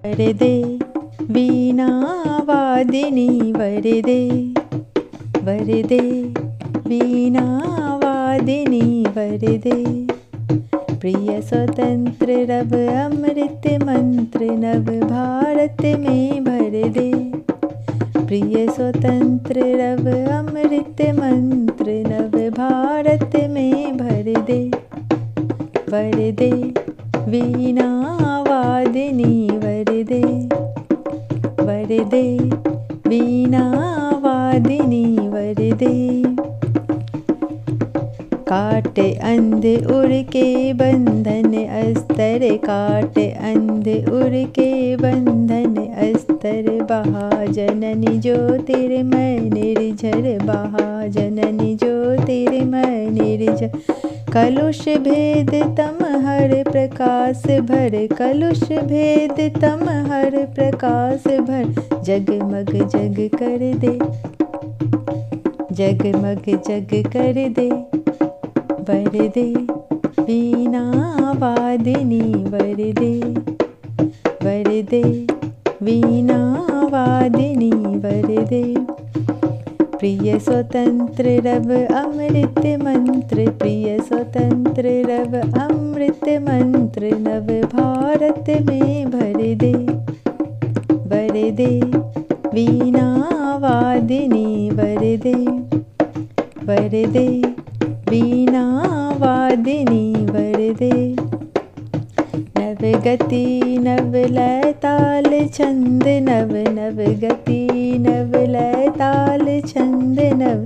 वरदे वीणावादिनी वरदे वरदे वीणावादिनी वरदे। प्रिय स्वतंत्र रव अमृत मंत्र नव भारत में भर दे। प्रिय स्वतंत्र रव अमृत मंत्र नव भारत में भर दे। वरदे वीणावादिनी वरदे वरदे वीणावादिनी वरदे। काट अंध उड़ के बंधन अस्तर काट अंध उड़ के बंधन अस्तर। बहा जननी ज्योतिर्मय निर्झर बहा जननी ज्योतिर्मय निर्झर। कलुष भेद तम हर प्रकाश भर कलुष भेद तम हर प्रकाश भर। जगमग जग कर दे जगमग जग कर दे। वरदे वीणावादिनी वरदे वरदे वीणावादिनी वरदे। प्रिय स्वतंत्र रव अमृत मंत्र प्रिय स्वतंत्र रव अमृत मंत्र नव भारत में भर दे। वरदे वीणावादिनी वरदे वरदे वीणावादिनी वरदे। नव गति नव लय ताल छंद नव नव गति नव लय ताल छंद नव।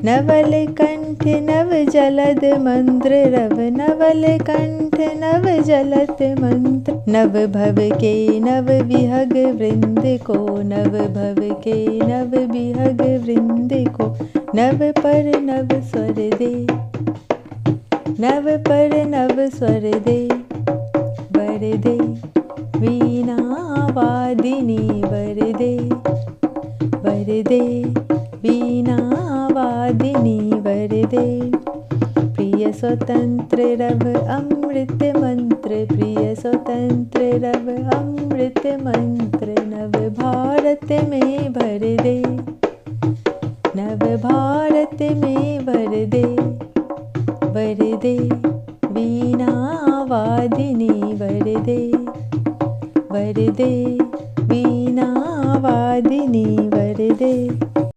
नवल कंठ नव जलद मंत्र रव नवल कंठ नव जलद मंत्र। नव भव के नव विहग वृंद को नव भव के नव विहग वृंद को। नव पर नव स्वर दे नव पर नव स्वर दे। वरदे वीणावादिनी वरदे वरदे वीणावादिनी वरदे। प्रिय स्वतंत्र रव अमृत मंत्र प्रिय स्वतंत्र रव अमृत मंत्र नव भारत में भर दे। नव भारत में भर दे। वरदे वीणावादिनी वरदे वरदे वीणावादिनी वरदे।